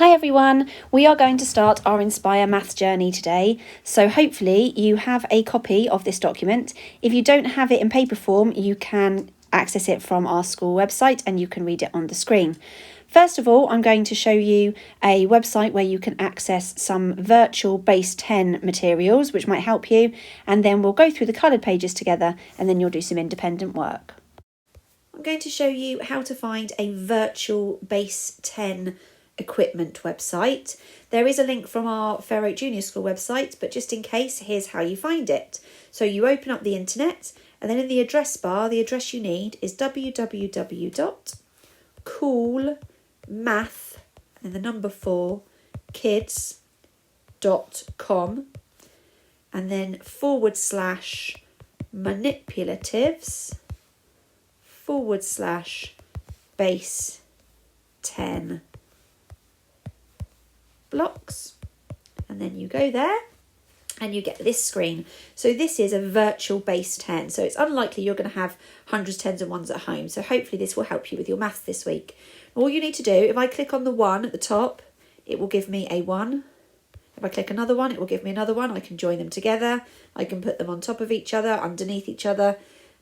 Hi everyone, we are going to start our Inspire Maths journey today, so hopefully you have a copy of this document. If you don't have it in paper form, you can access it from our school website and you can read it on the screen. First of all, I'm going to show you a website where you can access some virtual base 10 materials which might help you, and then we'll go through the coloured pages together and then you'll do some independent work. I'm going to show you how to find a virtual base 10 equipment website. There is a link from our Fair Oak Junior School website, but just in case, here's how you find it. So you open up the internet, and then in the address bar, the address you need is www.coolmath, and then the number 4, kids.com, and then /manipulatives /base 10 blocks, and then you go there and you get this screen. So this is a virtual base 10, so it's unlikely you're going to have hundreds, tens and ones at home, so hopefully this will help you with your maths this week. All you need to do, if I click on the 1 at the top, it will give me a 1. If I click another one, it will give me another 1. I can join them together, I can put them on top of each other, underneath each other,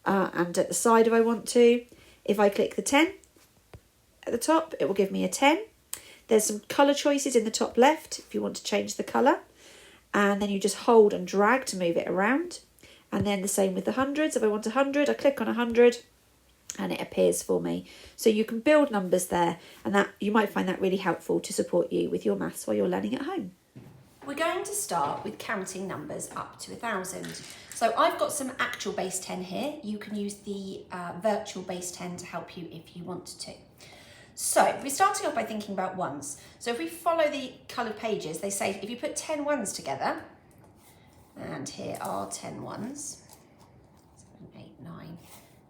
and at the side if I want to. If I click the 10 at the top, it will give me a 10. There's some colour choices in the top left if you want to change the colour. And then you just hold and drag to move it around. And then the same with the hundreds. If I want 100, I click on 100 and it appears for me. So you can build numbers there, and that you might find that really helpful to support you with your maths while you're learning at home. We're going to start with counting numbers up to 1,000. So I've got some actual base 10 here. You can use the virtual base 10 to help you if you want to. So we're starting off by thinking about ones. So if we follow the coloured pages, they say if you put 10 ones together, and here are 10 ones, 7, 8, 9,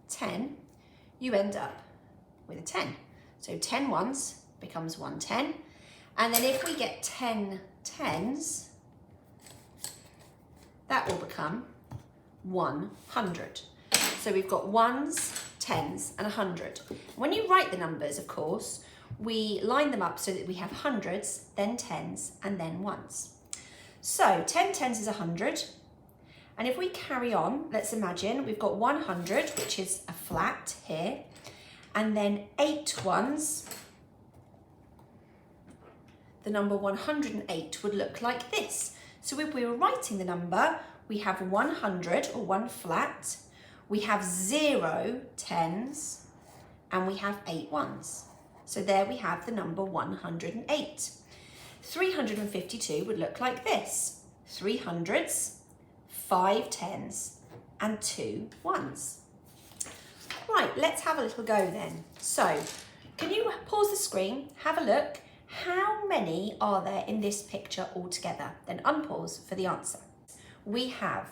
10, you end up with a 10. So 10 ones becomes 110. And then if we get 10 tens, that will become 100. So we've got ones, tens and 100. When you write the numbers, of course, we line them up so that we have hundreds, then tens and then ones. So 10 tens is 100. And if we carry on, let's imagine we've got 100, which is a flat here, and then 8 ones. The number 108 would look like this. So if we were writing the number, we have 100 or 1 flat, we have 0 tens, and we have 8 ones. So there we have the number 108. 352 would look like this. 3 hundreds, 5 tens, and 2 ones. Right, let's have a little go then. So, can you pause the screen, have a look? How many are there in this picture altogether? Then unpause for the answer. We have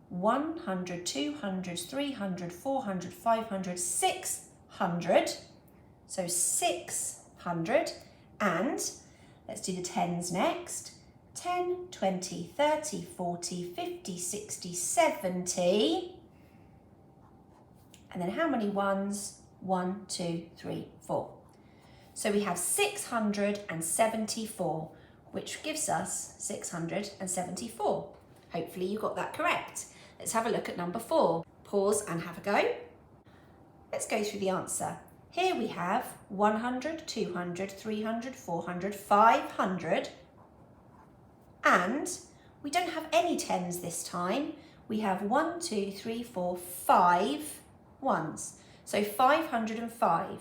100, 200, 300, 400, 500, 600. So 600. And let's do the tens next. 10, 20, 30, 40, 50, 60, 70. And then how many ones? 1, 2, 3, 4. So we have 674, which gives us 674. Hopefully you got that correct. Let's have a look at number 4. Pause and have a go. Let's go through the answer. Here we have 100, 200, 300, 400, 500. And we don't have any tens this time. We have 1, 2, 3, 4, 5 ones. So 505.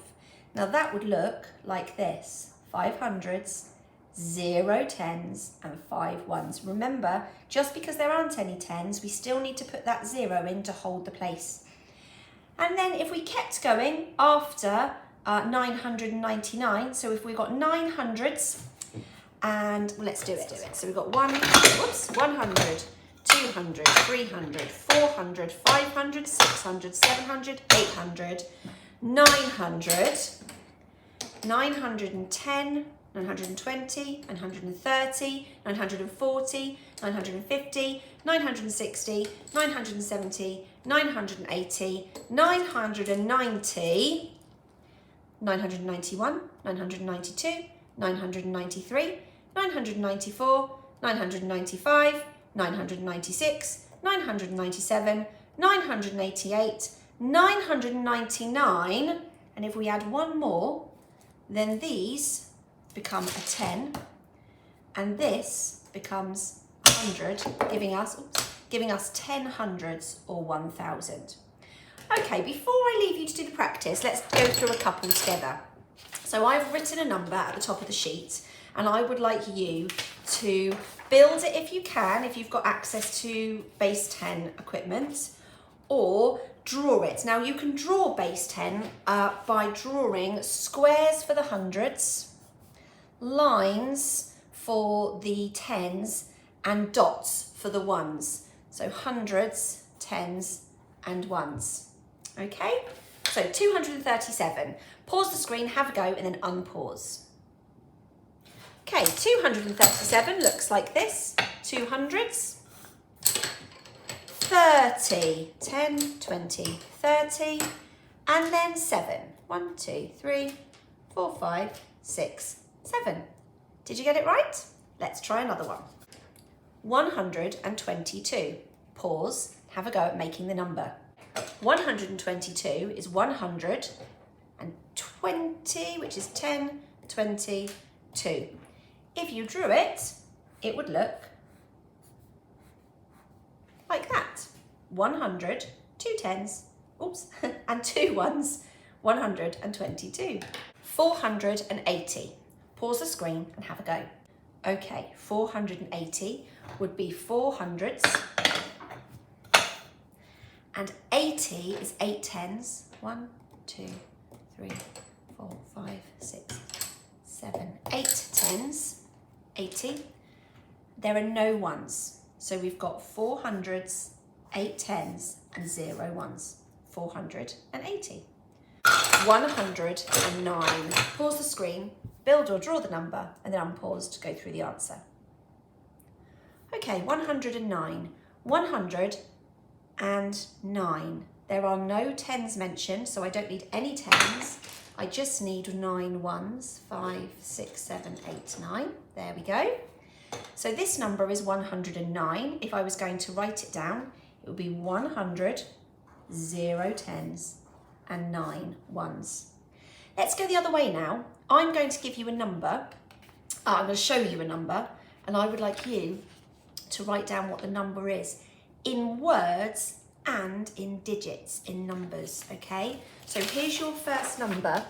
Now that would look like this. 5 hundreds, 0 tens and 5 ones. Remember, just because there aren't any tens, we still need to put that 0 in to hold the place. And then if we kept going after 999, so if we got 9 hundreds, and well, let's do it. So we've got 100, 200, 300, 400, 500, 600, 700, 800, 900, 910, 920, 930, 940, 950, 960, 970, 980, 990, 991, 992, 993, 994, 995, 996, 997, 988, 999, and if we add one more, then these become a 10, and this becomes 100, giving us 10 hundreds or 1,000. Okay, before I leave you to do the practice, let's go through a couple together. So I've written a number at the top of the sheet, and I would like you to build it if you can, if you've got access to base 10 equipment, or draw it. Now you can draw base 10 by drawing squares for the hundreds, lines for the tens, and dots for the ones. So hundreds, tens, and ones. Okay, so 237. Pause the screen, have a go, and then unpause. Okay, 237 looks like this. 200s. 30. 10, 20, 30. And then 7. 1, 2, 3, 4, 5, 6, 7. Did you get it right? Let's try another one. 122. Pause, have a go at making the number. 122 is 120, which is 10, 20, 2. If you drew it, it would look like that. 100, 2 tens, and 2 ones, 122. 480. Pause the screen and have a go. Okay, 480 would be 4 hundreds, and 80 is 8 tens. 1, 2, 3, 4, 5, 6, 7, 8 tens. 80. There are no ones, so we've got 4 hundreds, 8 tens, and 0 ones. 480. 109. Pause the screen, build or draw the number, and then unpause to go through the answer. Okay, 109. 109. There are no tens mentioned, so I don't need any tens. I just need 9 ones. 5, 6, 7, 8, 9. There we go. So this number is 109. If I was going to write it down, it would be 100, 0 tens, and 9 ones. Let's go the other way now. I'm going to give you a number. I'm going to show you a number, and I would like you to write down what the number is in words and in digits, in numbers, okay? So here's your first number.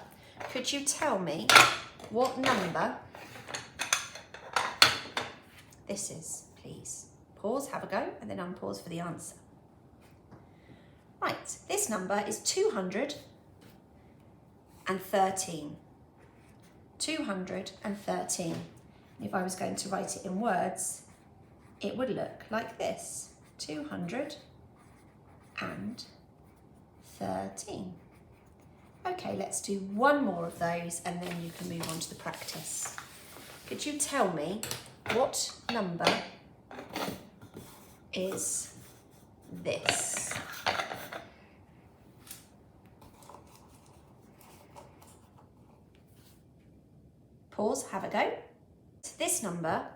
Could you tell me what number this is, please? Pause, have a go, and then unpause for the answer. Right, this number is 213. 213. If I was going to write it in words, it would look like this. 213. Okay, let's do one more of those and then you can move on to the practice. Could you tell me what number is this? Pause, have a go. This number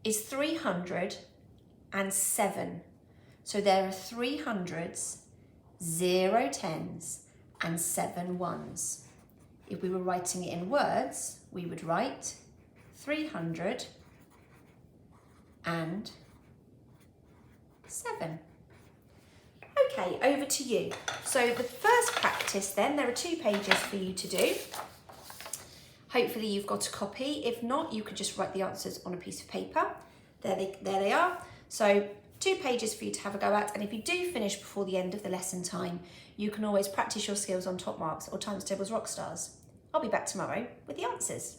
is 307. So there are 3 hundreds, 0 tens, and 7 ones. If we were writing it in words, we would write 307. Okay, over to you. So the first practice then, there are 2 pages for you to do. Hopefully you've got a copy. If not, you could just write the answers on a piece of paper. There they are. So 2 pages for you to have a go at, and if you do finish before the end of the lesson time, you can always practice your skills on Top Marks or Times Tables Rockstars. I'll be back tomorrow with the answers.